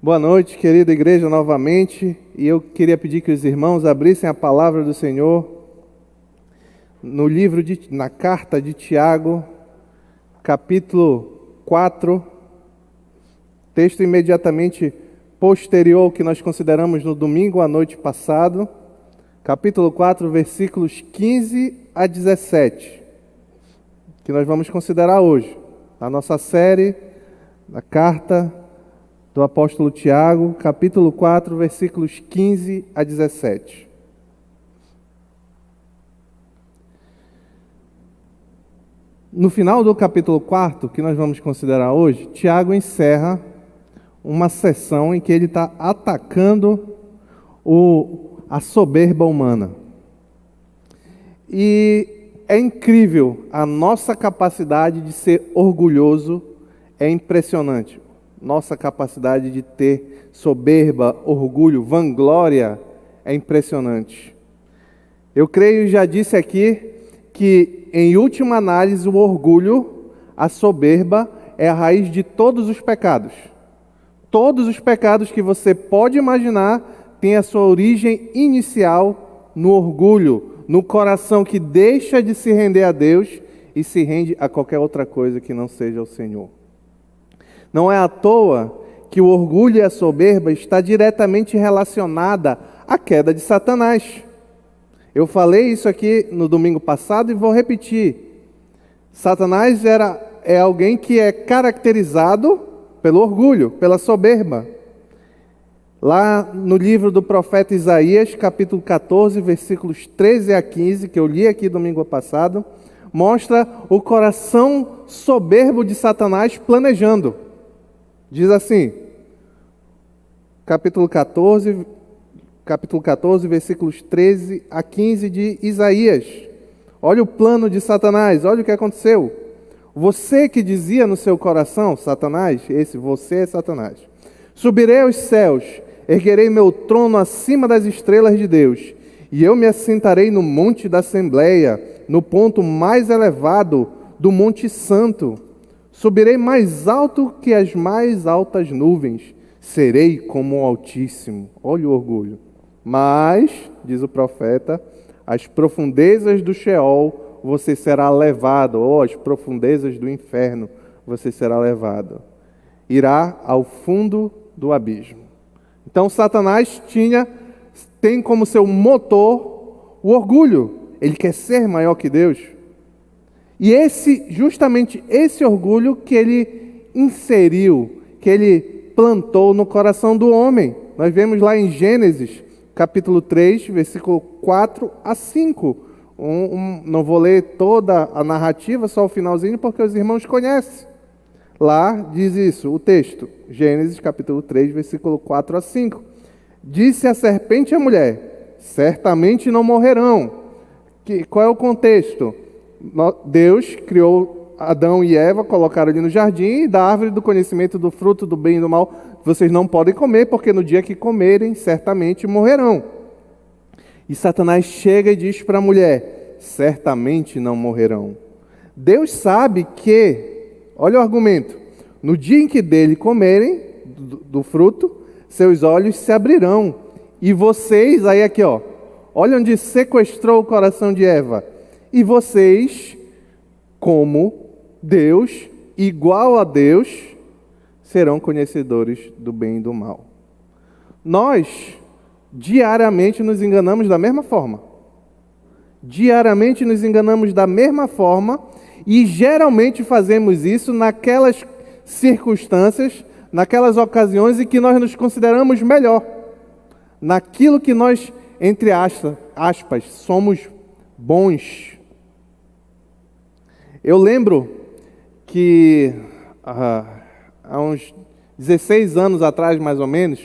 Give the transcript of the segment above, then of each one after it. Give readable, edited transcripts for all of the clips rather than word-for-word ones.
Boa noite, querida igreja, novamente. E eu queria pedir que os irmãos abrissem a palavra do Senhor na carta de Tiago, capítulo 4, texto imediatamente posterior ao que nós consideramos no domingo à noite passado, capítulo 4, versículos 15 a 17, que nós vamos considerar hoje, na nossa série, da carta do apóstolo Tiago, capítulo 4, versículos 15 a 17. No final do capítulo 4, que nós vamos considerar hoje, Tiago encerra uma sessão em que ele está atacando a soberba humana. E é incrível, a nossa capacidade de ser orgulhoso é impressionante. Nossa capacidade de ter soberba, orgulho, vanglória é impressionante. Eu creio e já disse aqui que, em última análise, o orgulho, a soberba, é a raiz de todos os pecados. Todos os pecados que você pode imaginar têm a sua origem inicial no orgulho, no coração que deixa de se render a Deus e se rende a qualquer outra coisa que não seja o Senhor. Não é à toa que o orgulho e a soberba está diretamente relacionada à queda de Satanás. Eu falei isso aqui no domingo passado e vou repetir. Satanás é alguém que é caracterizado pelo orgulho, pela soberba. Lá no livro do profeta Isaías, capítulo 14, versículos 13 a 15, que eu li aqui domingo passado, mostra o coração soberbo de Satanás planejando. Diz assim, capítulo 14, versículos 13 a 15 de Isaías. Olha o plano de Satanás, olha o que aconteceu. Você que dizia no seu coração, Satanás, você é Satanás. Subirei aos céus, erguerei meu trono acima das estrelas de Deus, e eu me assentarei no monte da Assembleia, no ponto mais elevado do Monte Santo. Subirei mais alto que as mais altas nuvens, serei como o Altíssimo. Olha o orgulho. Mas, diz o profeta, às profundezas do Sheol você será levado, ou às profundezas do inferno você será levado. Irá ao fundo do abismo. Então Satanás tem como seu motor o orgulho. Ele quer ser maior que Deus. E justamente esse orgulho que ele inseriu, que ele plantou no coração do homem. Nós vemos lá em Gênesis, capítulo 3, versículo 4 a 5. Não vou ler toda a narrativa, só o finalzinho, porque os irmãos conhecem. Lá diz isso, o texto, Gênesis, capítulo 3, versículo 4 a 5. Disse a serpente à mulher, certamente não morrerão. Qual é o contexto? Deus criou Adão e Eva, colocaram ali no jardim, e da árvore do conhecimento do fruto do bem e do mal, vocês não podem comer, porque no dia que comerem, certamente morrerão. E Satanás chega e diz para a mulher, certamente não morrerão. Deus sabe que, olha o argumento, no dia em que dele comerem, do fruto, seus olhos se abrirão. E vocês, aí aqui ó, olha onde sequestrou o coração de Eva. E vocês, como Deus, igual a Deus, serão conhecedores do bem e do mal. Nós, diariamente, nos enganamos da mesma forma. Diariamente nos enganamos da mesma forma e geralmente fazemos isso naquelas circunstâncias, naquelas ocasiões em que nós nos consideramos melhor. Naquilo que nós, entre aspas, somos bons. Eu lembro que há uns 16 anos atrás, mais ou menos,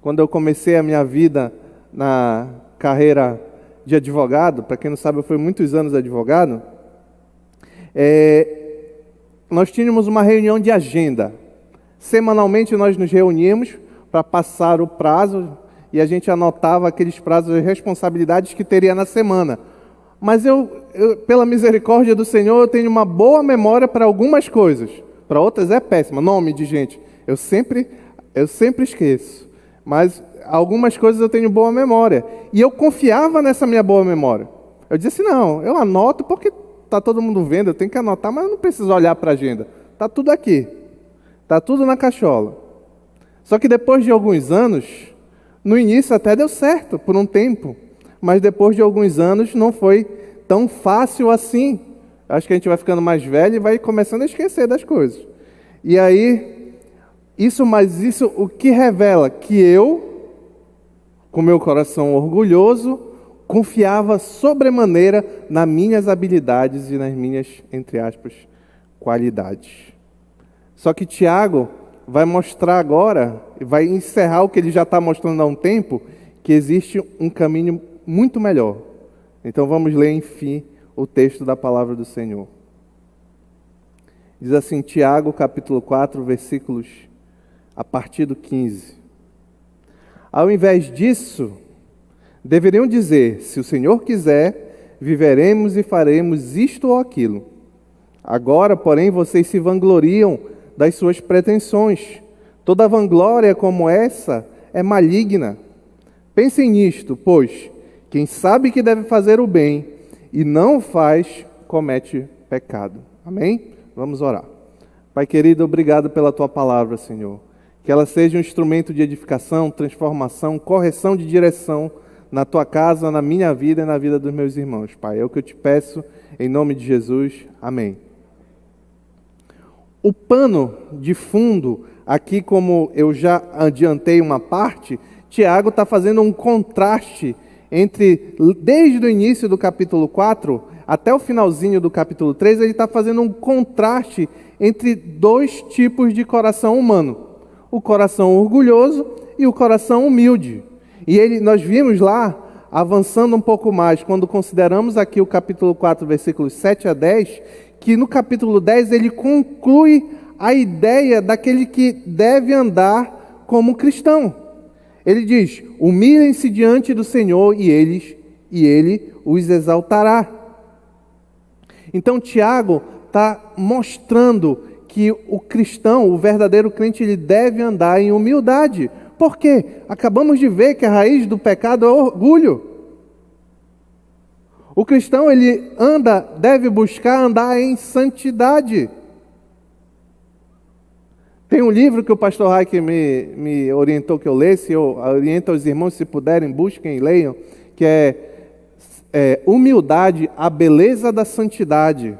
quando eu comecei a minha vida na carreira de advogado, para quem não sabe, eu fui muitos anos advogado, nós tínhamos uma reunião de agenda. Semanalmente nós nos reuníamos para passar o prazo e a gente anotava aqueles prazos e responsabilidades que teria na semana. Mas eu, pela misericórdia do Senhor, eu tenho uma boa memória para algumas coisas. Para outras é péssima. Nome de gente. Eu sempre esqueço. Mas algumas coisas eu tenho boa memória. E eu confiava nessa minha boa memória. Eu disse assim, não, eu anoto porque está todo mundo vendo, eu tenho que anotar, mas eu não preciso olhar para a agenda. Está tudo aqui. Está tudo na cachola. Só que depois de alguns anos, no início até deu certo, por um tempo. Mas depois de alguns anos não foi tão fácil assim. Acho que a gente vai ficando mais velho e vai começando a esquecer das coisas. E aí, isso o que revela? Que eu, com meu coração orgulhoso, confiava sobremaneira nas minhas habilidades e nas minhas, entre aspas, qualidades. Só que Tiago vai mostrar agora, vai encerrar o que ele já está mostrando há um tempo, que existe um caminho muito melhor. Então vamos ler, enfim, o texto da palavra do Senhor. Diz assim, Tiago, capítulo 4, versículos a partir do 15. Ao invés disso, deveriam dizer, se o Senhor quiser, viveremos e faremos isto ou aquilo. Agora, porém, vocês se vangloriam das suas pretensões. Toda vanglória como essa é maligna. Pensem nisto, pois quem sabe que deve fazer o bem e não o faz, comete pecado. Amém? Vamos orar. Pai querido, obrigado pela Tua palavra, Senhor. Que ela seja um instrumento de edificação, transformação, correção de direção na Tua casa, na minha vida e na vida dos meus irmãos, Pai. É o que eu te peço, em nome de Jesus. Amém. O pano de fundo, aqui como eu já adiantei uma parte, Tiago está fazendo um contraste entre, desde o início do capítulo 4 até o finalzinho do capítulo 3, ele está fazendo um contraste entre dois tipos de coração humano. O coração orgulhoso e o coração humilde. E nós vimos lá, avançando um pouco mais, quando consideramos aqui o capítulo 4, versículos 7 a 10, que no capítulo 10 ele conclui a ideia daquele que deve andar como cristão. Ele diz, humilhem-se diante do Senhor e Ele os exaltará. Então Tiago está mostrando que o cristão, o verdadeiro crente, ele deve andar em humildade. Por quê? Acabamos de ver que a raiz do pecado é orgulho. O cristão, ele deve buscar andar em santidade. Tem um livro que o pastor Raik me orientou que eu lesse, eu oriento aos irmãos, se puderem, busquem e leiam, que é Humildade, a Beleza da Santidade,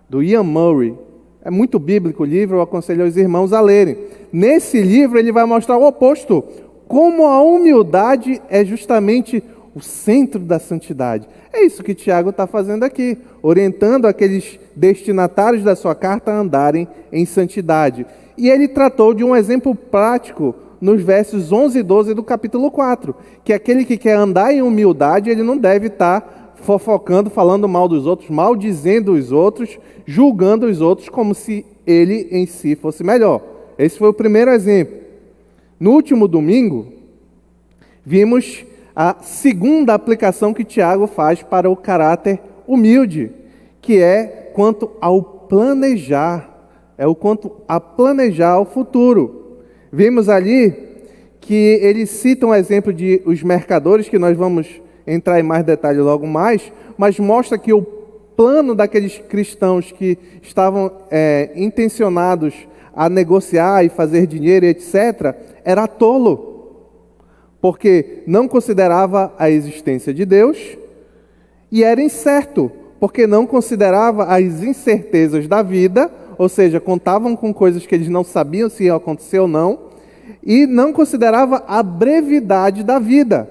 do Ian Murray. É muito bíblico o livro, eu aconselho os irmãos a lerem. Nesse livro ele vai mostrar o oposto, como a humildade é justamente o centro da santidade. É isso que Tiago está fazendo aqui, orientando aqueles destinatários da sua carta a andarem em santidade. E ele tratou de um exemplo prático nos versos 11 e 12 do capítulo 4, que aquele que quer andar em humildade, ele não deve estar fofocando, falando mal dos outros, maldizendo os outros, julgando os outros como se ele em si fosse melhor. Esse foi o primeiro exemplo. No último domingo, vimos a segunda aplicação que Tiago faz para o caráter humilde, que é quanto ao planejar, quanto a planejar o futuro. Vimos ali que ele cita um exemplo de os mercadores, que nós vamos entrar em mais detalhes logo mais, mas mostra que o plano daqueles cristãos que estavam intencionados a negociar e fazer dinheiro, etc., era tolo, porque não considerava a existência de Deus, e era incerto, porque não considerava as incertezas da vida, ou seja, contavam com coisas que eles não sabiam se ia acontecer ou não, e não considerava a brevidade da vida,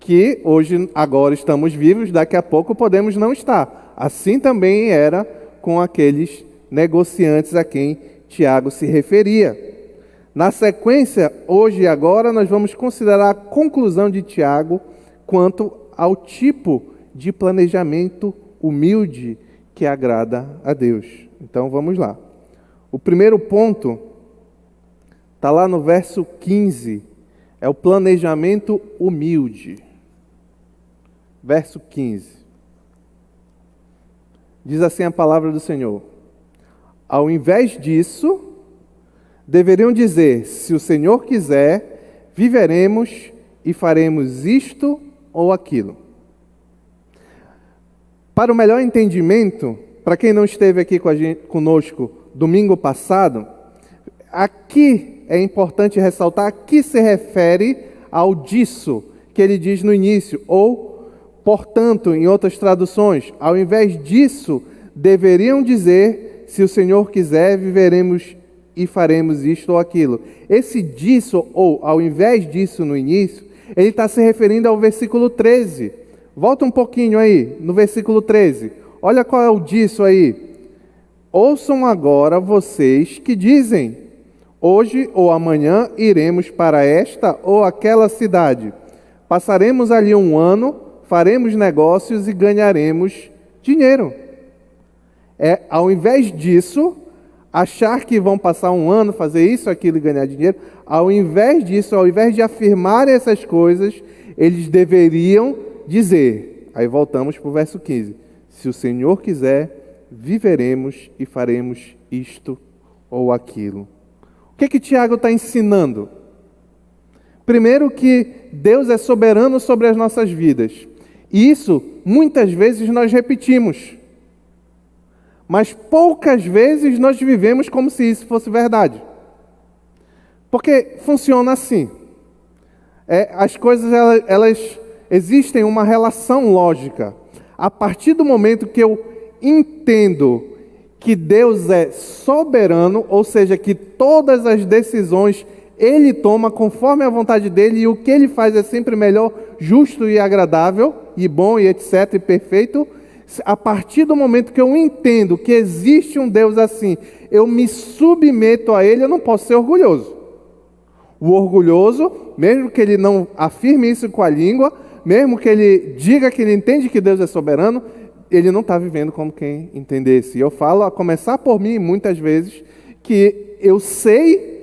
que hoje, agora estamos vivos, daqui a pouco podemos não estar. Assim também era com aqueles negociantes a quem Tiago se referia. Na sequência, hoje e agora, nós vamos considerar a conclusão de Tiago quanto ao tipo de planejamento humilde que agrada a Deus. Então vamos lá. O primeiro ponto está lá no verso 15, é o planejamento humilde. Verso 15. Diz assim a palavra do Senhor: ao invés disso, deveriam dizer: se o Senhor quiser, viveremos e faremos isto ou aquilo. Para o melhor entendimento, para quem não esteve aqui conosco domingo passado, aqui é importante ressaltar, aqui se refere ao disso que ele diz no início, ou, portanto, em outras traduções, ao invés disso, deveriam dizer: se o Senhor quiser, viveremos e faremos isto ou aquilo. Esse disso, ou ao invés disso no início, ele está se referindo ao versículo 13. Volta um pouquinho aí, no versículo 13. Olha qual é o disso aí. Ouçam agora vocês que dizem: hoje ou amanhã iremos para esta ou aquela cidade. Passaremos ali um ano, faremos negócios e ganharemos dinheiro. Ao invés disso, achar que vão passar um ano, fazer isso, aquilo e ganhar dinheiro, ao invés disso, ao invés de afirmar essas coisas, eles deveriam dizer, aí voltamos para o verso 15, se o Senhor quiser, viveremos e faremos isto ou aquilo. O que Tiago está ensinando? Primeiro, que Deus é soberano sobre as nossas vidas. E isso, muitas vezes, nós repetimos. Mas poucas vezes nós vivemos como se isso fosse verdade. Porque funciona assim. As coisas, elas existem uma relação lógica. A partir do momento que eu entendo que Deus é soberano, ou seja, que todas as decisões Ele toma conforme a vontade dEle, e o que Ele faz é sempre melhor, justo e agradável, e bom, e etc, e perfeito. A partir do momento que eu entendo que existe um Deus assim, eu me submeto a Ele, eu não posso ser orgulhoso. O orgulhoso, mesmo que ele não afirme isso com a língua, mesmo que ele diga que ele entende que Deus é soberano, ele não está vivendo como quem entendesse. E eu falo, a começar por mim, muitas vezes, que eu sei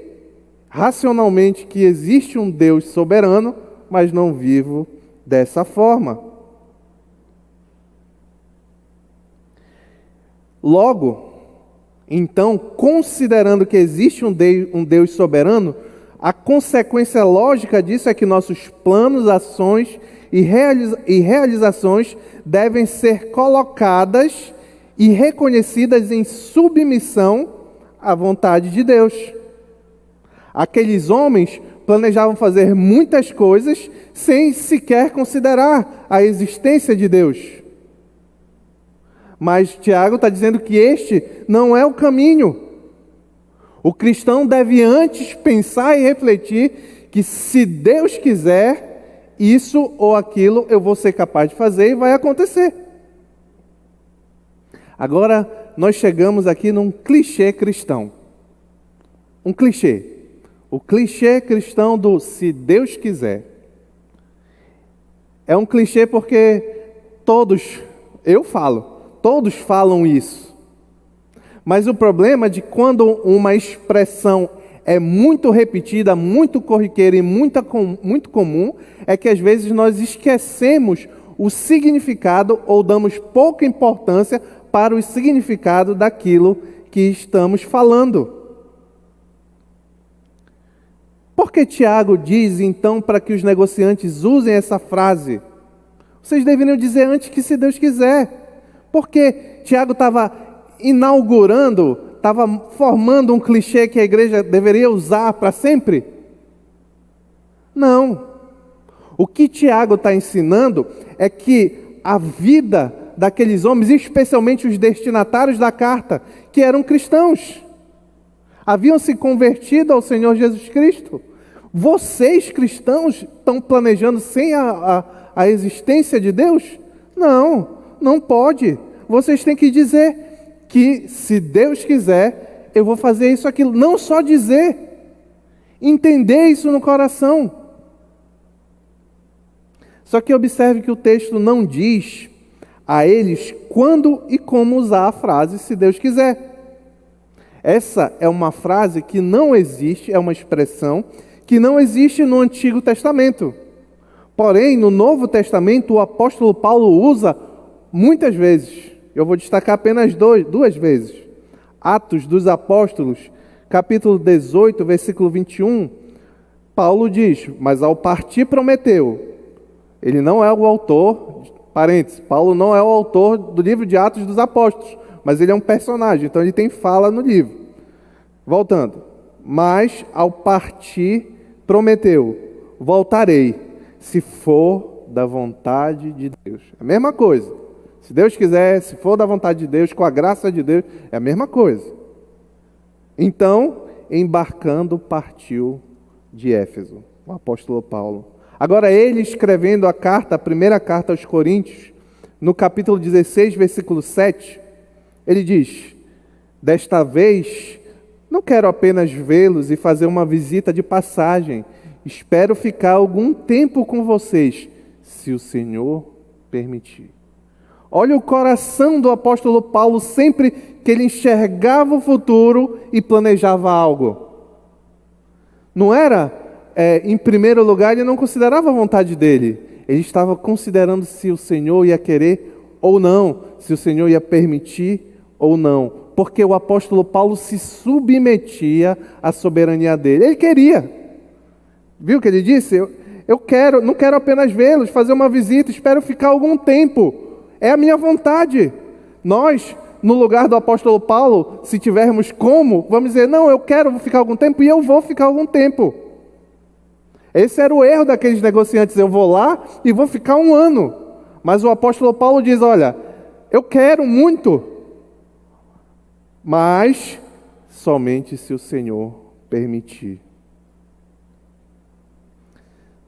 racionalmente que existe um Deus soberano, mas não vivo dessa forma. Logo, então, considerando que existe um Deus soberano, a consequência lógica disso é que nossos planos, ações e realizações devem ser colocadas e reconhecidas em submissão à vontade de Deus. Aqueles homens planejavam fazer muitas coisas sem sequer considerar a existência de Deus. Mas Tiago está dizendo que este não é o caminho. O cristão deve antes pensar e refletir que, se Deus quiser, isso ou aquilo eu vou ser capaz de fazer e vai acontecer. Agora, nós chegamos aqui num clichê cristão. Um clichê. O clichê cristão do se Deus quiser. É um clichê porque todos falam isso. Mas o problema é de quando uma expressão é muito repetida, muito corriqueira e muito comum, é que às vezes nós esquecemos o significado ou damos pouca importância para o significado daquilo que estamos falando. Por que Tiago diz, então, para que os negociantes usem essa frase? Vocês deveriam dizer antes que se Deus quiser. Porque Tiago estava inaugurando, estava formando um clichê que a igreja deveria usar para sempre? Não. O que Tiago está ensinando é que a vida daqueles homens, especialmente os destinatários da carta, que eram cristãos, haviam se convertido ao Senhor Jesus Cristo. Vocês, cristãos, estão planejando sem a existência de Deus? Não pode. Vocês têm que dizer que, se Deus quiser, eu vou fazer isso, aquilo. Não só dizer, entender isso no coração. Só que observe que o texto não diz a eles quando e como usar a frase se Deus quiser. Essa é uma frase que não existe, é uma expressão que não existe no Antigo Testamento. Porém, no Novo Testamento, o apóstolo Paulo usa muitas vezes. Eu vou destacar apenas duas vezes. Atos dos Apóstolos, capítulo 18, versículo 21, Paulo diz: mas ao partir prometeu. Ele não é o autor, parênteses, Paulo não é o autor do livro de Atos dos Apóstolos, mas ele é um personagem, então ele tem fala no livro. Voltando, mas ao partir prometeu: voltarei, se for da vontade de Deus. É a mesma coisa. Se Deus quiser, se for da vontade de Deus, com a graça de Deus, é a mesma coisa. Então, embarcando, partiu de Éfeso, o apóstolo Paulo. Agora ele escrevendo a carta, a primeira carta aos Coríntios, no capítulo 16, versículo 7, ele diz: desta vez, não quero apenas vê-los e fazer uma visita de passagem, espero ficar algum tempo com vocês, se o Senhor permitir. Olha o coração do apóstolo Paulo sempre que ele enxergava o futuro e planejava algo. Não era, em primeiro lugar, ele não considerava a vontade dele. Ele estava considerando se o Senhor ia querer ou não, se o Senhor ia permitir ou não. Porque o apóstolo Paulo se submetia à soberania dele. Ele queria. Viu o que ele disse? Eu quero, não quero apenas vê-los, fazer uma visita, espero ficar algum tempo. É a minha vontade. Nós, no lugar do apóstolo Paulo, se tivermos como, vamos dizer: não, eu quero ficar algum tempo e eu vou ficar algum tempo. Esse era o erro daqueles negociantes: eu vou lá e vou ficar 1 ano. Mas o apóstolo Paulo diz: olha, eu quero muito, mas somente se o Senhor permitir.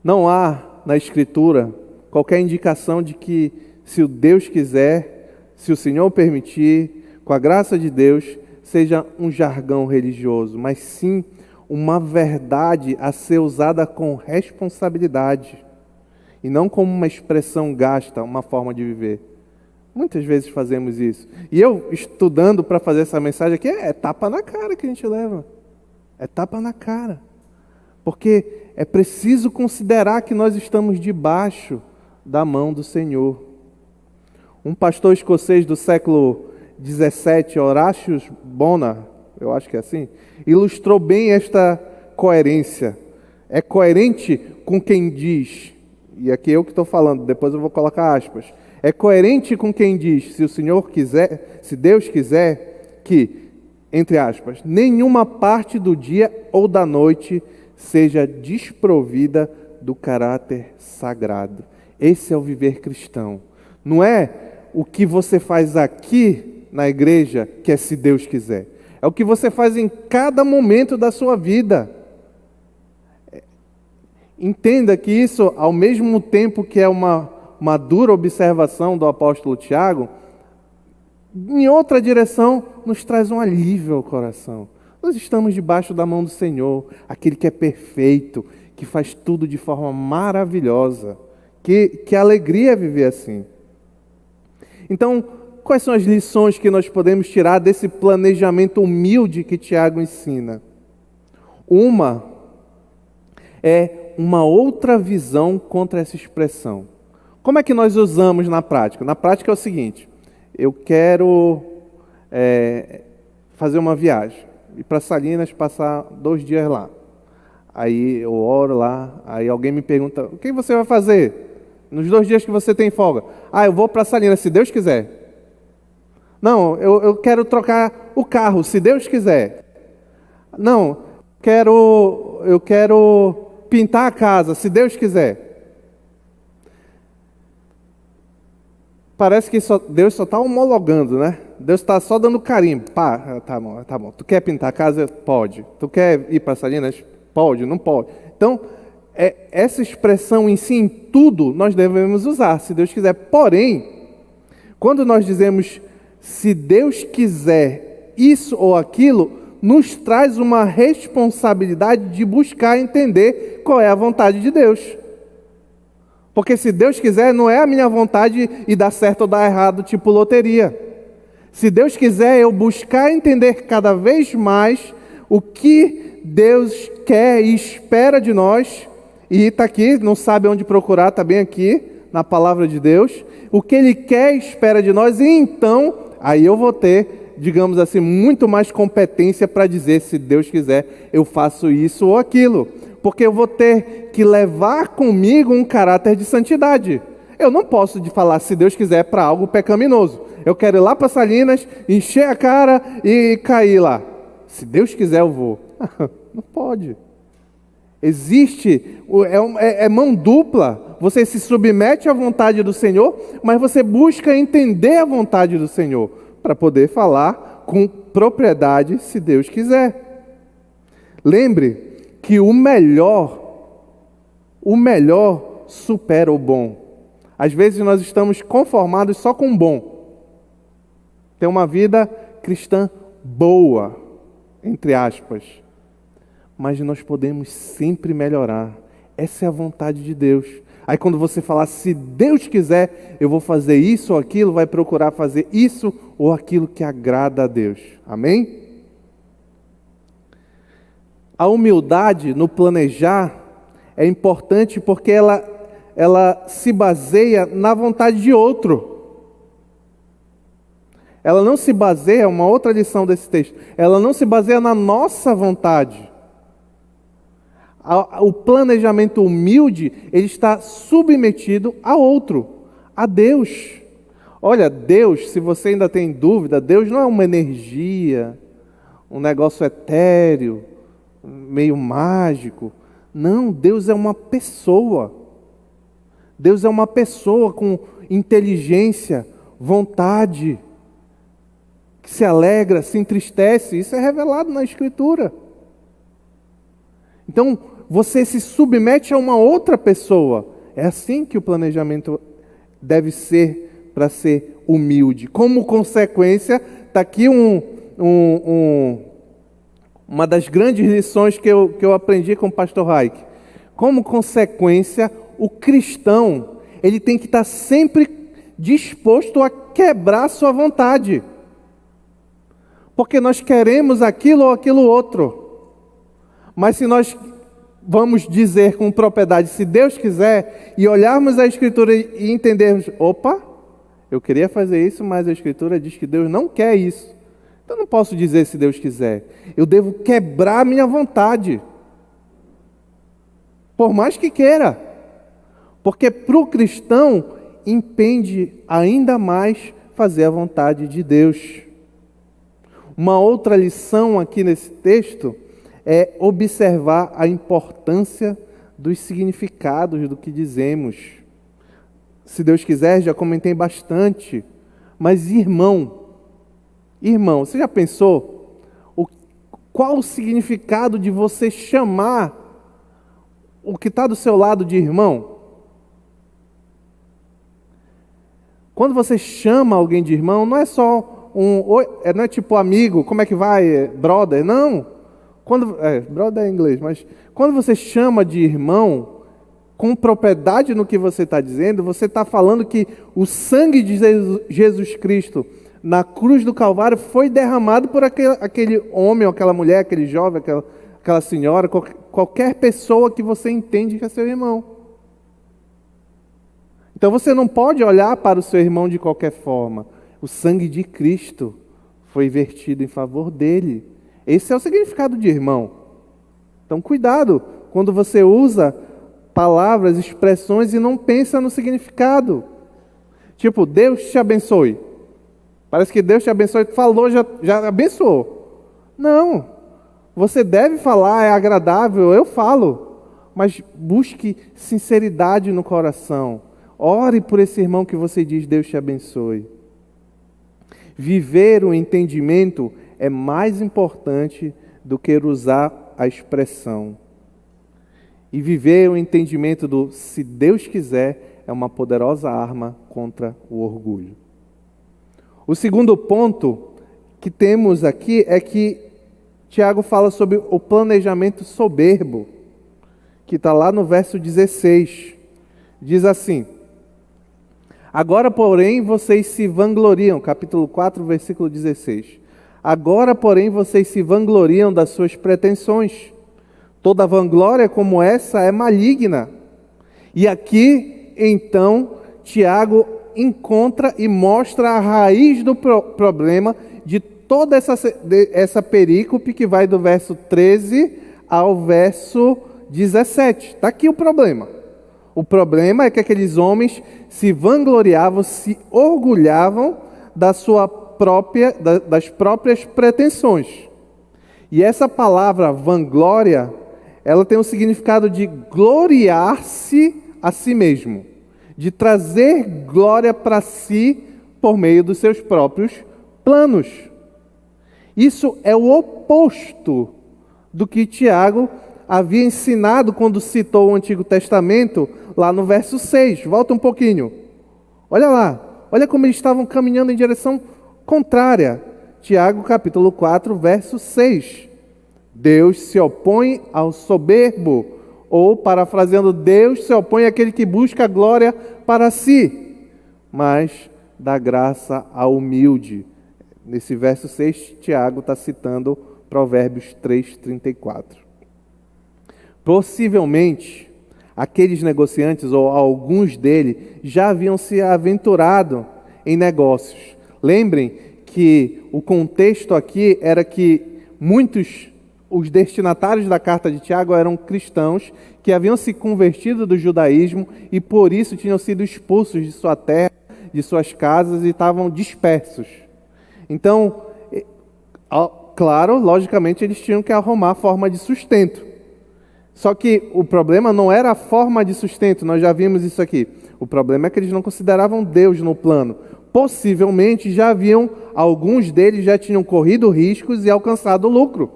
Não há na Escritura qualquer indicação de que, se o Deus quiser, se o Senhor permitir, com a graça de Deus, seja um jargão religioso, mas sim uma verdade a ser usada com responsabilidade e não como uma expressão gasta, uma forma de viver. Muitas vezes fazemos isso. E eu, estudando para fazer essa mensagem aqui, é tapa na cara que a gente leva. É tapa na cara. Porque é preciso considerar que nós estamos debaixo da mão do Senhor. Um pastor escocês do século XVII, Horácio Bonar, eu acho que é assim, ilustrou bem esta coerência. É coerente com quem diz, e aqui eu que estou falando, depois eu vou colocar aspas, é coerente com quem diz: se o Senhor quiser, se Deus quiser, que, entre aspas, nenhuma parte do dia ou da noite seja desprovida do caráter sagrado. Esse é o viver cristão. Não é o que você faz aqui na igreja, que é se Deus quiser. É o que você faz em cada momento da sua vida. Entenda que isso, ao mesmo tempo que é uma dura observação do apóstolo Tiago, em outra direção, nos traz um alívio ao coração. Nós estamos debaixo da mão do Senhor, aquele que é perfeito, que faz tudo de forma maravilhosa. Que alegria viver assim. Então, quais são as lições que nós podemos tirar desse planejamento humilde que Tiago ensina? Uma é uma outra visão contra essa expressão. Como é que nós usamos na prática? Na prática é o seguinte: eu quero fazer uma viagem, ir para Salinas, passar 2 dias lá. Aí eu oro lá, aí alguém me pergunta: o que você vai fazer nos 2 dias que você tem folga? Eu vou para Salinas, se Deus quiser. Não, eu quero trocar o carro, se Deus quiser. Não, eu quero pintar a casa, se Deus quiser. Parece que Deus só está homologando, né? Deus está só dando carimbo. Pá, tá bom. Tu quer pintar a casa? Pode. Tu quer ir para Salinas? Pode, não pode. Então, essa expressão em si, em tudo, nós devemos usar, se Deus quiser. Porém, quando nós dizemos se Deus quiser isso ou aquilo, nos traz uma responsabilidade de buscar entender qual é a vontade de Deus. Porque se Deus quiser, não é a minha vontade e dar certo ou dar errado, tipo loteria. Se Deus quiser, eu buscar entender cada vez mais o que Deus quer e espera de nós, e está aqui, não sabe onde procurar, está bem aqui, na palavra de Deus, o que Ele quer e espera de nós, e então, aí eu vou ter digamos assim, muito mais competência para dizer, se Deus quiser, eu faço isso ou aquilo. Porque eu vou ter que levar comigo um caráter de santidade. Eu não posso falar, se Deus quiser, para algo pecaminoso. Eu quero ir lá para Salinas, encher a cara e cair lá. Se Deus quiser, eu vou. Não pode. Existe, é mão dupla. Você se submete à vontade do Senhor, mas você busca entender a vontade do Senhor, para poder falar com propriedade, se Deus quiser. Lembre que o melhor supera o bom. Às vezes nós estamos conformados só com o bom. Ter uma vida cristã boa, entre aspas. Mas nós podemos sempre melhorar. Essa é a vontade de Deus. Aí quando você falar, se Deus quiser, eu vou fazer isso ou aquilo, vai procurar fazer isso ou aquilo que agrada a Deus. Amém? A humildade no planejar é importante porque ela se baseia na vontade de outro. Ela não se baseia, uma outra lição desse texto, ela não se baseia na nossa vontade. O planejamento humilde, ele está submetido a outro, a Deus. Olha, Deus, se você ainda tem dúvida, Deus não é uma energia, um negócio etéreo, meio mágico. Não, Deus é uma pessoa. Deus é uma pessoa com inteligência, vontade, que se alegra, se entristece. Isso é revelado na Escritura. Então, você se submete a uma outra pessoa. É assim que o planejamento deve ser para ser humilde. Como consequência, está aqui uma das grandes lições que eu aprendi com o pastor Raik. Como consequência, o cristão, ele tem que estar sempre disposto a quebrar sua vontade. Porque nós queremos aquilo ou aquilo outro. Mas se nós vamos dizer com propriedade, se Deus quiser, e olharmos a Escritura e entendermos, opa, eu queria fazer isso, mas a Escritura diz que Deus não quer isso. Então eu não posso dizer se Deus quiser. Eu devo quebrar minha vontade. Por mais que queira. Porque para o cristão, impende ainda mais fazer a vontade de Deus. Uma outra lição aqui nesse texto é observar a importância dos significados do que dizemos. Se Deus quiser, já comentei bastante. Mas irmão, você já pensou qual o significado de você chamar o que está do seu lado de irmão? Quando você chama alguém de irmão, não é só não é tipo amigo, como é que vai, brother? Não. Brother é inglês, mas quando você chama de irmão, com propriedade no que você está dizendo, você está falando que o sangue de Jesus Cristo na cruz do Calvário foi derramado por aquele homem, ou aquela mulher, aquele jovem, aquela senhora, qualquer pessoa que você entende que é seu irmão. Então você não pode olhar para o seu irmão de qualquer forma. O sangue de Cristo foi vertido em favor dele. Esse é o significado de irmão. Então cuidado quando você usa palavras, expressões e não pensa no significado. Tipo, Deus te abençoe. Parece que Deus te abençoe, falou, já abençoou. Não. Você deve falar, é agradável, eu falo. Mas busque sinceridade no coração. Ore por esse irmão que você diz, Deus te abençoe. Viver o entendimento é mais importante do que usar a expressão. E viver o entendimento do se Deus quiser é uma poderosa arma contra o orgulho. O segundo ponto que temos aqui é que Tiago fala sobre o planejamento soberbo, que está lá no verso 16. Diz assim: agora, porém, vocês se vangloriam, capítulo 4, versículo 16. Agora, porém, vocês se vangloriam das suas pretensões. Toda vanglória como essa é maligna. E aqui, então, Tiago encontra e mostra a raiz do problema de toda essa perícope que vai do verso 13 ao verso 17. Está aqui o problema. O problema é que aqueles homens se vangloriavam, se orgulhavam das próprias pretensões. E essa palavra vanglória, ela tem o significado de gloriar-se a si mesmo, de trazer glória para si por meio dos seus próprios planos. Isso é o oposto do que Tiago havia ensinado quando citou o Antigo Testamento, lá no verso 6. Volta um pouquinho. Olha lá. Olha como eles estavam caminhando em direção contrária. Tiago, capítulo 4, verso 6. Deus se opõe ao soberbo. Ou, parafraseando, Deus se opõe àquele que busca a glória para si, mas dá graça ao humilde. Nesse verso 6, Tiago está citando Provérbios 3:34. Possivelmente, aqueles negociantes, ou alguns deles, já haviam se aventurado em negócios. Lembrem que o contexto aqui era que os destinatários da carta de Tiago eram cristãos que haviam se convertido do judaísmo e por isso tinham sido expulsos de sua terra, de suas casas e estavam dispersos. Então, claro, logicamente eles tinham que arrumar forma de sustento. Só que o problema não era a forma de sustento, nós já vimos isso aqui. O problema é que eles não consideravam Deus no plano. Possivelmente alguns deles já tinham corrido riscos e alcançado lucro.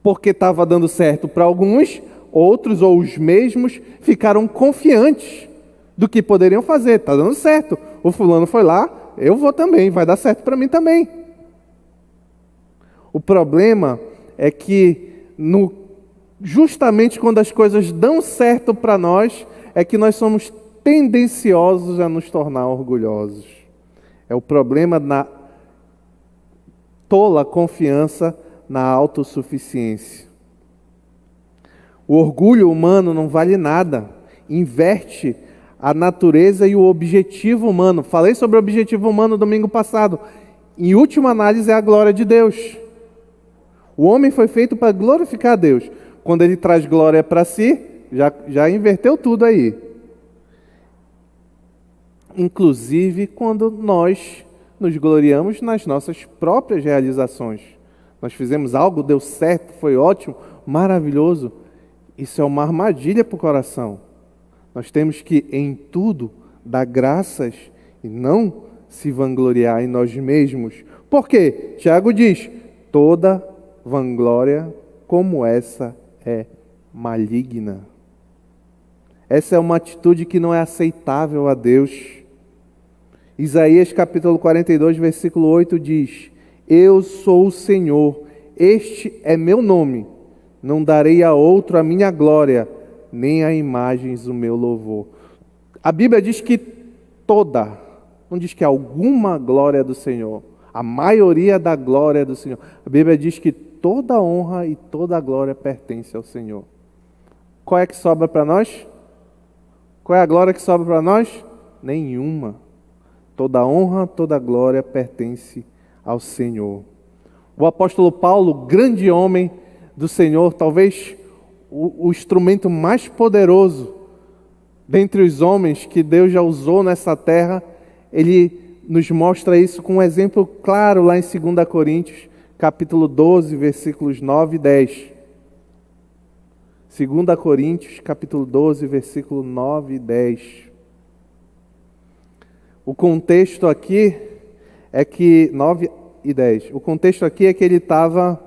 Porque estava dando certo para alguns, outros ou os mesmos ficaram confiantes do que poderiam fazer. Está dando certo. O fulano foi lá, eu vou também, vai dar certo para mim também. O problema é que justamente quando as coisas dão certo para nós, é que nós somos tendenciosos a nos tornar orgulhosos. É o problema na tola confiança na autossuficiência. O orgulho humano não vale nada, inverte a natureza e o objetivo humano. Falei sobre o objetivo humano domingo passado. Em última análise, é a glória de Deus. O homem foi feito para glorificar a Deus. Quando ele traz glória para si, já inverteu tudo aí. Inclusive quando nós nos gloriamos nas nossas próprias realizações. Nós fizemos algo, deu certo, foi ótimo, maravilhoso. Isso é uma armadilha para o coração. Nós temos que, em tudo, dar graças e não se vangloriar em nós mesmos. Por quê? Tiago diz, toda vanglória como essa é maligna. Essa é uma atitude que não é aceitável a Deus. Isaías capítulo 42, versículo 8 diz, eu sou o Senhor, este é meu nome, não darei a outro a minha glória, nem a imagens o meu louvor. A Bíblia diz que toda, não diz que alguma glória é do Senhor, a maioria da glória é do Senhor. A Bíblia diz que toda honra e toda glória pertence ao Senhor. Qual é que sobra para nós? Qual é a glória que sobra para nós? Nenhuma. Toda honra, toda glória pertence ao Senhor. O apóstolo Paulo, grande homem do Senhor, talvez o instrumento mais poderoso dentre os homens que Deus já usou nessa terra, ele nos mostra isso com um exemplo claro lá em 2 Coríntios, capítulo 12, versículos 9 e 10. 2 Coríntios, capítulo 12, versículo 9 e 10. O contexto aqui é que 9 e 10. O contexto aqui é que ele estava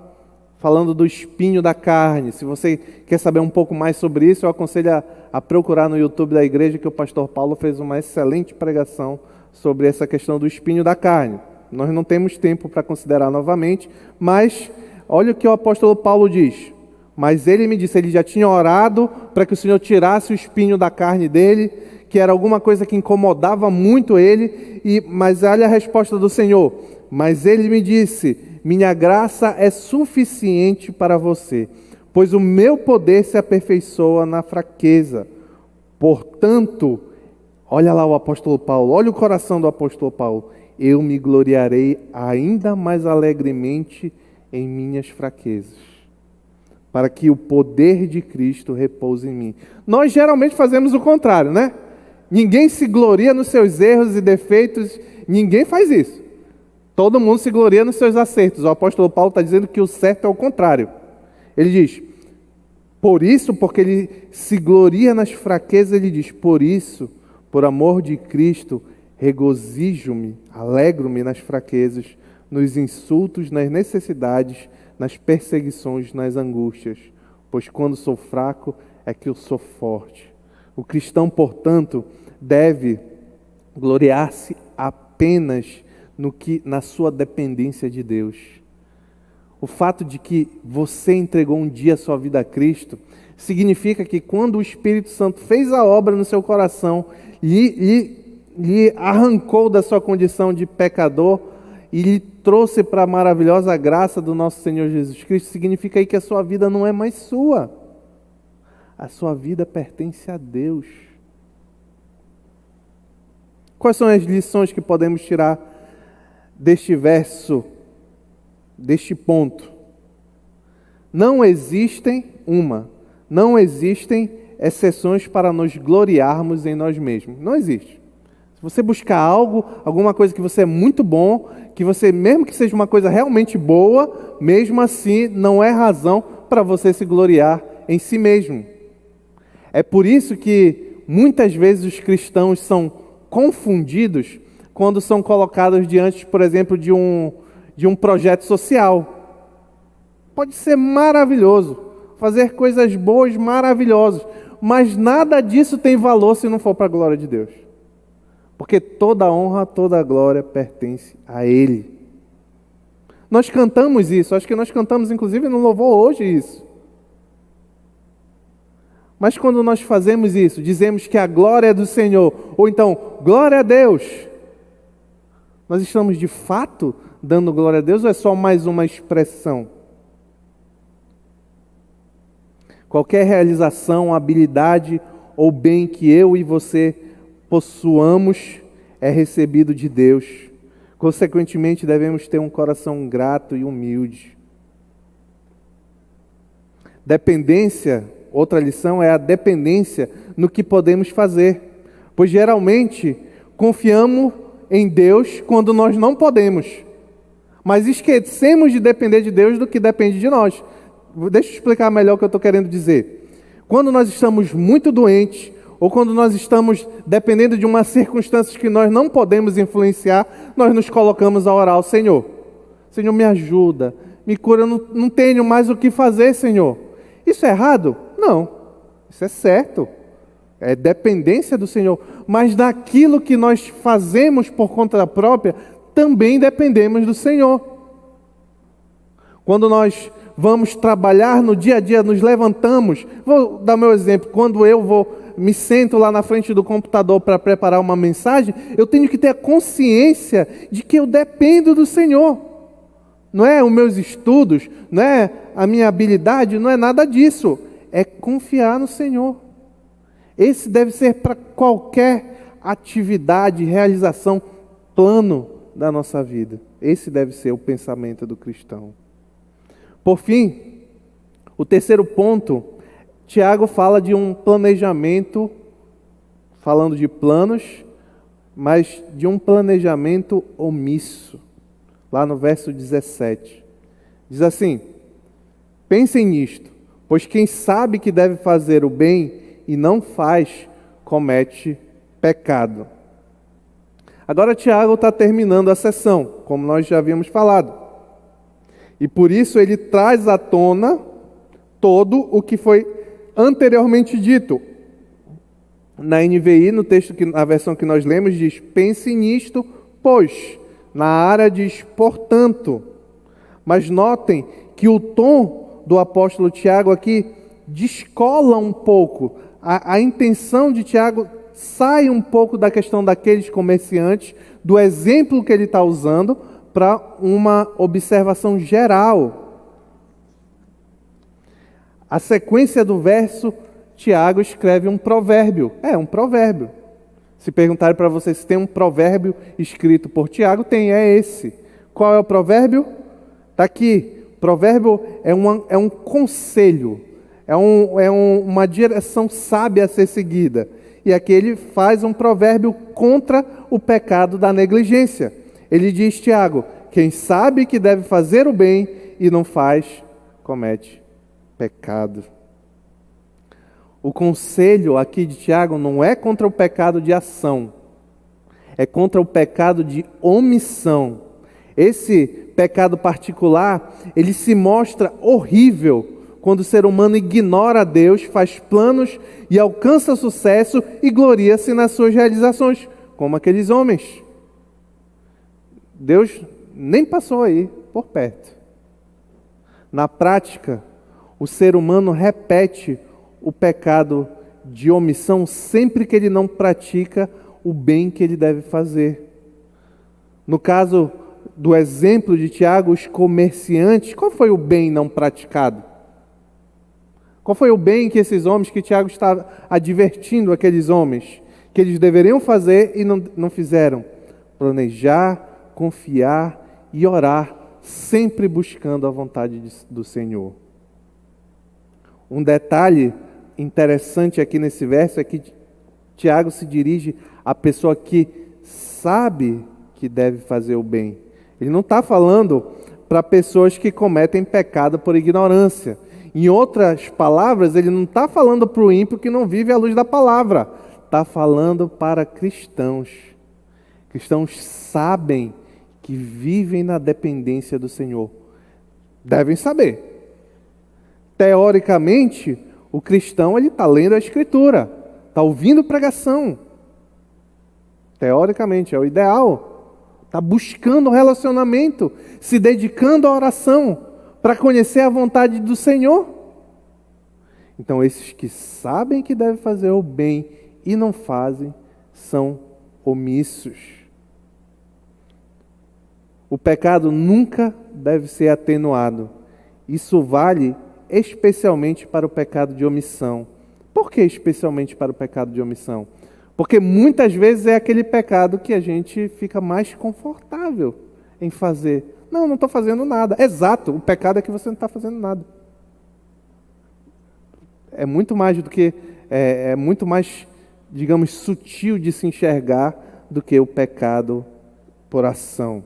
falando do espinho da carne. Se você quer saber um pouco mais sobre isso, eu aconselho a procurar no YouTube da igreja, que o pastor Paulo fez uma excelente pregação sobre essa questão do espinho da carne. Nós não temos tempo para considerar novamente, mas olha o que o apóstolo Paulo diz. Mas ele me disse, ele já tinha orado para que o Senhor tirasse o espinho da carne dele, que era alguma coisa que incomodava muito ele, mas olha a resposta do Senhor. Mas ele me disse, minha graça é suficiente para você, pois o meu poder se aperfeiçoa na fraqueza. Portanto, olha lá o apóstolo Paulo, olha o coração do apóstolo Paulo. eu me gloriarei ainda mais alegremente em minhas fraquezas, para que o poder de Cristo repouse em mim. Nós geralmente fazemos o contrário, né? Ninguém se gloria nos seus erros e defeitos, ninguém faz isso. Todo mundo se gloria nos seus acertos. O apóstolo Paulo está dizendo que o certo é o contrário. Ele diz, por isso, porque ele se gloria nas fraquezas, ele diz, por isso, por amor de Cristo, regozijo-me, alegro-me nas fraquezas, nos insultos, nas necessidades, nas perseguições, nas angústias. Pois quando sou fraco, é que eu sou forte. O cristão, portanto, deve gloriar-se apenas na sua dependência de Deus. O fato de que você entregou um dia a sua vida a Cristo significa que quando o Espírito Santo fez a obra no seu coração, lhe arrancou da sua condição de pecador e lhe trouxe para a maravilhosa graça do nosso Senhor Jesus Cristo, significa aí que a sua vida não é mais sua. A sua vida pertence a Deus. Quais são as lições que podemos tirar deste verso, deste ponto? Não existem exceções para nos gloriarmos em nós mesmos. Não existe. Se você buscar algo, alguma coisa que você é muito bom, que você, mesmo que seja uma coisa realmente boa, mesmo assim não é razão para você se gloriar em si mesmo. É por isso que muitas vezes os cristãos são confundidos quando são colocados diante, por exemplo, de um projeto social. Pode ser maravilhoso, fazer coisas boas, maravilhosas, mas nada disso tem valor se não for para a glória de Deus. Porque toda a honra, toda a glória pertence a Ele. Nós cantamos isso, acho que nós cantamos inclusive no louvor hoje isso. Mas quando nós fazemos isso, dizemos que a glória é do Senhor, ou então, glória a Deus, nós estamos de fato dando glória a Deus ou é só mais uma expressão? Qualquer realização, habilidade ou bem que eu e você possuamos é recebido de Deus. Consequentemente, devemos ter um coração grato e humilde. Dependência, outra lição é a dependência no que podemos fazer. Pois geralmente confiamos em Deus quando nós não podemos, mas esquecemos de depender de Deus do que depende de nós. Deixa eu explicar melhor o que eu estou querendo dizer. Quando nós estamos muito doentes, ou quando nós estamos dependendo de uma circunstância que nós não podemos influenciar, nós nos colocamos a orar ao Senhor. Senhor, me ajuda, me cura, eu não tenho mais o que fazer, Senhor. Isso é errado? Não, isso é certo. É dependência do Senhor. Mas daquilo que nós fazemos por conta própria, também dependemos do Senhor. Quando nós vamos trabalhar no dia a dia, nos levantamos. Vou dar meu exemplo. Quando eu me sento lá na frente do computador para preparar uma mensagem, eu tenho que ter a consciência de que eu dependo do Senhor. Não é os meus estudos, não é a minha habilidade, não é nada disso. É confiar no Senhor. Esse deve ser para qualquer atividade, realização, plano da nossa vida. Esse deve ser o pensamento do cristão. Por fim, o terceiro ponto, Tiago fala de um planejamento, falando de planos, mas de um planejamento omisso. Lá no verso 17. Diz assim: pensem nisto, pois quem sabe que deve fazer o bem e não faz, comete pecado. Agora Tiago está terminando a sessão, como nós já havíamos falado. E por isso ele traz à tona todo o que foi anteriormente dito. Na NVI, no texto, na versão que nós lemos, diz: pense nisto, pois. Na área diz, portanto. Mas notem que o tom do apóstolo Tiago aqui descola um pouco. A intenção de Tiago sai um pouco da questão daqueles comerciantes, do exemplo que ele está usando, para uma observação geral. A sequência do verso, Tiago escreve um provérbio. É um provérbio. Se perguntarem para você se tem um provérbio escrito por Tiago, tem, é esse. Qual é o provérbio? Está aqui. Provérbio é um conselho, uma direção sábia a ser seguida. E aqui ele faz um provérbio contra o pecado da negligência. Ele diz, Tiago, quem sabe que deve fazer o bem e não faz, comete pecado. O conselho aqui de Tiago não é contra o pecado de ação, é contra o pecado de omissão. Esse pecado particular, ele se mostra horrível quando o ser humano ignora a Deus, faz planos e alcança sucesso e gloria-se nas suas realizações, como aqueles homens. Deus nem passou aí por perto. Na prática, o ser humano repete o pecado de omissão sempre que ele não pratica o bem que ele deve fazer. No caso do exemplo de Tiago, os comerciantes, qual foi o bem não praticado? Qual foi o bem que esses homens, que Tiago está advertindo aqueles homens, que eles deveriam fazer e não fizeram? Planejar, confiar e orar, sempre buscando a vontade do Senhor. Um detalhe interessante aqui nesse verso é que Tiago se dirige à pessoa que sabe que deve fazer o bem. Ele não está falando para pessoas que cometem pecado por ignorância. Em outras palavras, ele não está falando para o ímpio que não vive à luz da palavra. Está falando para cristãos. Cristãos sabem que vivem na dependência do Senhor. Devem saber. Teoricamente, o cristão ele está lendo a Escritura, está ouvindo pregação. Teoricamente, é o ideal. Está buscando relacionamento, se dedicando à oração, para conhecer a vontade do Senhor. Então, esses que sabem que devem fazer o bem e não fazem, são omissos. O pecado nunca deve ser atenuado. Isso vale especialmente para o pecado de omissão. Por que especialmente para o pecado de omissão? Porque muitas vezes é aquele pecado que a gente fica mais confortável em fazer. Não estou fazendo nada. Exato, o pecado é que você não está fazendo nada. É muito mais do que, muito mais, digamos, sutil de se enxergar do que o pecado por ação.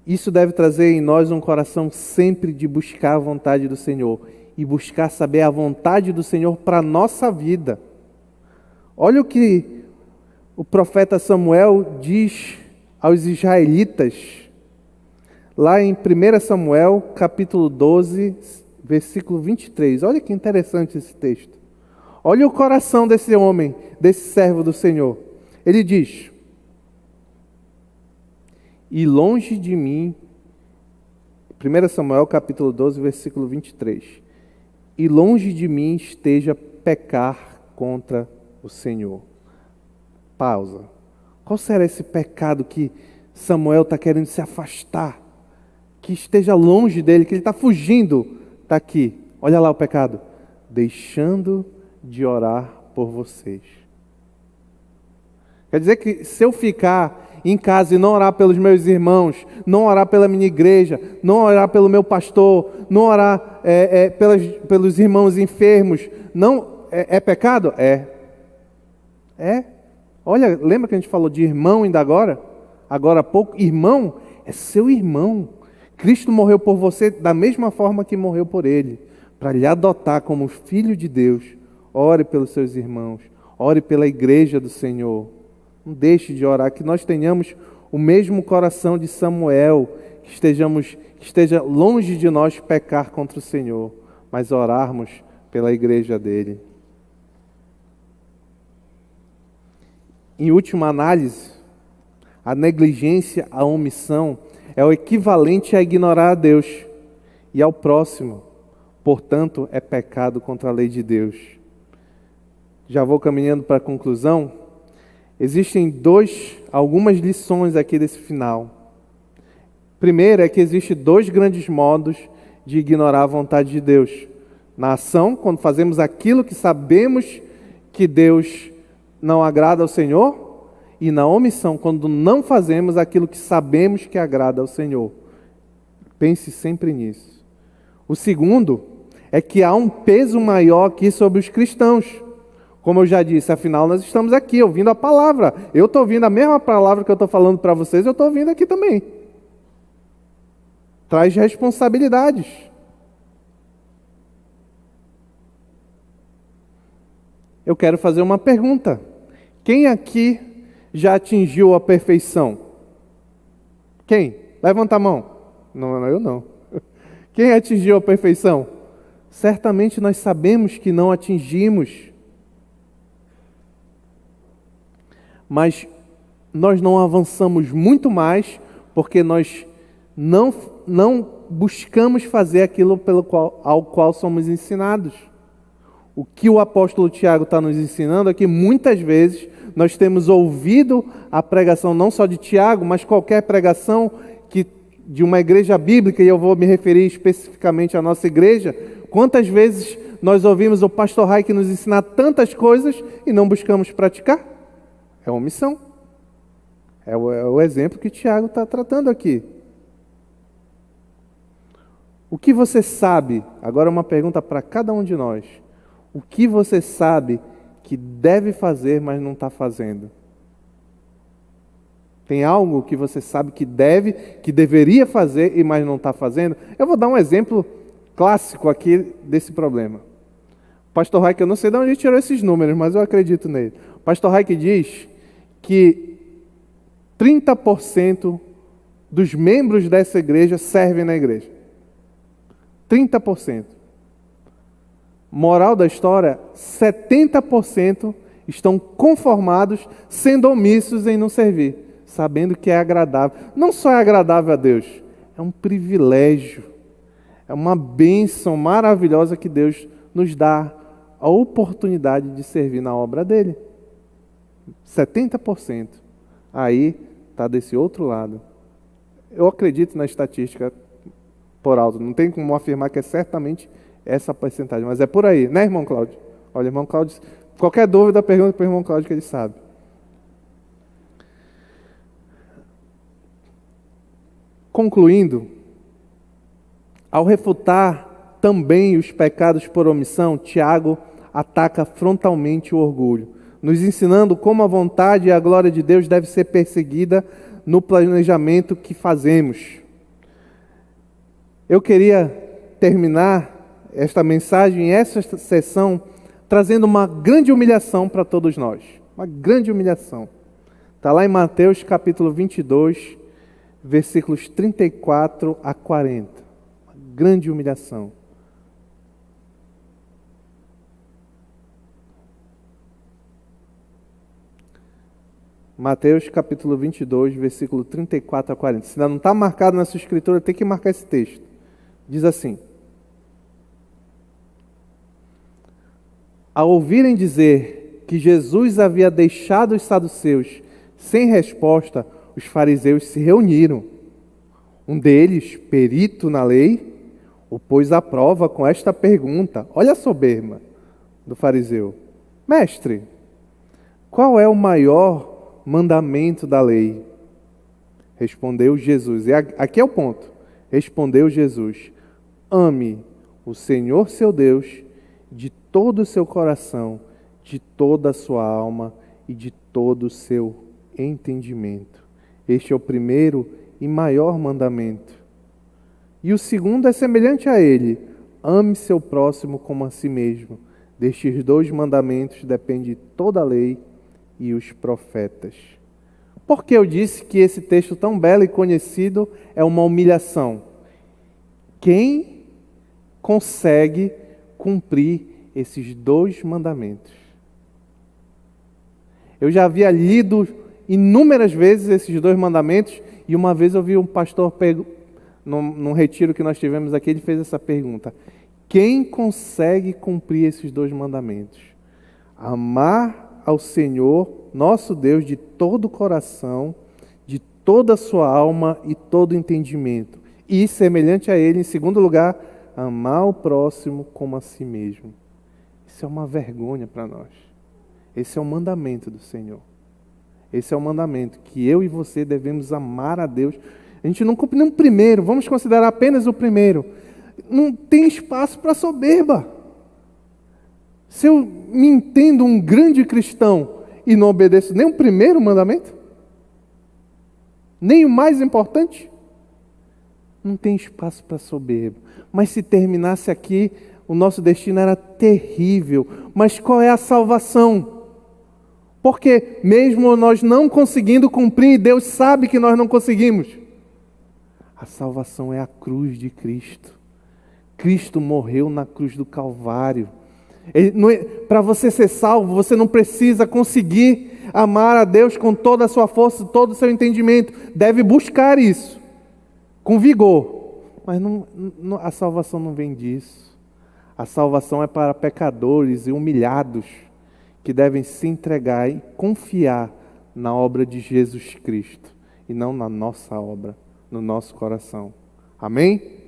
Isso deve trazer em nós um coração sempre de buscar a vontade do Senhor e buscar saber a vontade do Senhor para a nossa vida. Olha o que o profeta Samuel diz aos israelitas, lá em 1 Samuel, capítulo 12, versículo 23. Olha que interessante esse texto. Olha o coração desse homem, desse servo do Senhor. Ele diz: e longe de mim, 1 Samuel capítulo 12, versículo 23. E longe de mim esteja pecar contra o Senhor. Pausa. Qual será esse pecado que Samuel está querendo se afastar? Que esteja longe dele, que ele está fugindo. Está aqui. Olha lá o pecado. Deixando de orar por vocês. Quer dizer que se eu ficar em casa e não orar pelos meus irmãos, não orar pela minha igreja, não orar pelo meu pastor, não orar pelos irmãos enfermos, não é pecado? É. Olha, lembra que a gente falou de irmão ainda agora há pouco? Irmão é seu irmão. Cristo morreu por você da mesma forma que morreu por ele, para lhe adotar como filho de Deus. Ore pelos seus irmãos, ore pela igreja do Senhor. Não deixe de orar, que nós tenhamos o mesmo coração de Samuel, que esteja longe de nós pecar contra o Senhor, mas orarmos pela igreja dele. Em última análise, a negligência, a omissão, é o equivalente a ignorar a Deus e ao próximo. Portanto, é pecado contra a lei de Deus. Já vou caminhando para a conclusão. Existem algumas lições aqui desse final. Primeiro é que existem 2 grandes modos de ignorar a vontade de Deus. Na ação, quando fazemos aquilo que sabemos que Deus não agrada ao Senhor, e na omissão, quando não fazemos aquilo que sabemos que agrada ao Senhor. Pense sempre nisso. O segundo é que há um peso maior aqui sobre os cristãos. Como eu já disse, afinal nós estamos aqui ouvindo a palavra. Eu estou ouvindo a mesma palavra que eu estou falando para vocês, eu estou ouvindo aqui também. Traz responsabilidades. Eu quero fazer uma pergunta. Quem aqui já atingiu a perfeição? Quem? Levanta a mão. Não, eu não. Quem atingiu a perfeição? Certamente nós sabemos que não atingimos. Mas nós não avançamos muito mais porque nós não buscamos fazer aquilo ao qual somos ensinados. O que o apóstolo Tiago está nos ensinando é que muitas vezes nós temos ouvido a pregação não só de Tiago, mas qualquer pregação de uma igreja bíblica, e eu vou me referir especificamente à nossa igreja. Quantas vezes nós ouvimos o pastor Raik nos ensinar tantas coisas e não buscamos praticar? É omissão. É o exemplo que Tiago está tratando aqui. O que você sabe? Agora uma pergunta para cada um de nós. O que você sabe que deve fazer, mas não está fazendo? Tem algo que você sabe que deveria fazer, mas não está fazendo? Eu vou dar um exemplo clássico aqui desse problema. O pastor Raik, eu não sei de onde ele tirou esses números, mas eu acredito nele. O pastor Raik diz que 30% dos membros dessa igreja servem na igreja. 30%. Moral da história, 70% estão conformados, sendo omissos em não servir, sabendo que é agradável. Não só é agradável a Deus, é um privilégio, é uma bênção maravilhosa que Deus nos dá a oportunidade de servir na obra dele. 70%. Aí está desse outro lado. Eu acredito na estatística por alto, não tem como afirmar que é certamente essa porcentagem, mas é por aí, né, irmão Cláudio? Olha, irmão Cláudio, qualquer dúvida, pergunta para o irmão Cláudio que ele sabe. Concluindo, ao refutar também os pecados por omissão, Tiago ataca frontalmente o orgulho, nos ensinando como a vontade e a glória de Deus deve ser perseguida no planejamento que fazemos. Eu queria terminar esta mensagem, essa sessão, trazendo uma grande humilhação para todos nós. Uma grande humilhação. Está lá em Mateus capítulo 22, versículos 34 a 40. Uma grande humilhação. Mateus capítulo 22, versículo 34 a 40. Se ainda não está marcado na sua escritura, tem que marcar esse texto. Diz assim: ao ouvirem dizer que Jesus havia deixado os saduceus sem resposta, os fariseus se reuniram. Um deles, perito na lei, o pôs à prova com esta pergunta. Olha a soberba do fariseu. Mestre, qual é o maior mandamento da lei? Respondeu Jesus. E aqui é o ponto. Respondeu Jesus: ame o Senhor seu Deus de todo o seu coração, de toda a sua alma e de todo o seu entendimento. Este é o primeiro e maior mandamento. E o segundo é semelhante a ele: ame seu próximo como a si mesmo. Destes dois mandamentos depende toda a lei e os profetas. Por que eu disse que esse texto tão belo e conhecido é uma humilhação? Quem consegue cumprir esses dois mandamentos? Eu já havia lido inúmeras vezes esses dois mandamentos, e uma vez eu vi um pastor, num retiro que nós tivemos aqui, ele fez essa pergunta: quem consegue cumprir esses dois mandamentos? Amar ao Senhor, nosso Deus, de todo o coração, de toda a sua alma e todo o entendimento. E, semelhante a ele, em segundo lugar, amar o próximo como a si mesmo. Isso é uma vergonha para nós. Esse é o mandamento do Senhor. Esse é o mandamento, que eu e você devemos amar a Deus. A gente não cumpre nem o primeiro, vamos considerar apenas o primeiro. Não tem espaço para soberba. Se eu me entendo um grande cristão e não obedeço nem o primeiro mandamento, nem o mais importante, não tem espaço para soberba. Mas se terminasse aqui, o nosso destino era terrível. Mas qual é a salvação? Porque mesmo nós não conseguindo cumprir, Deus sabe que nós não conseguimos. A salvação é a cruz de Cristo. Cristo morreu na cruz do Calvário. Para você ser salvo, você não precisa conseguir amar a Deus com toda a sua força, todo o seu entendimento. Deve buscar isso, com vigor. Mas a salvação não vem disso. A salvação é para pecadores e humilhados, que devem se entregar e confiar na obra de Jesus Cristo, e não na nossa obra, no nosso coração. Amém?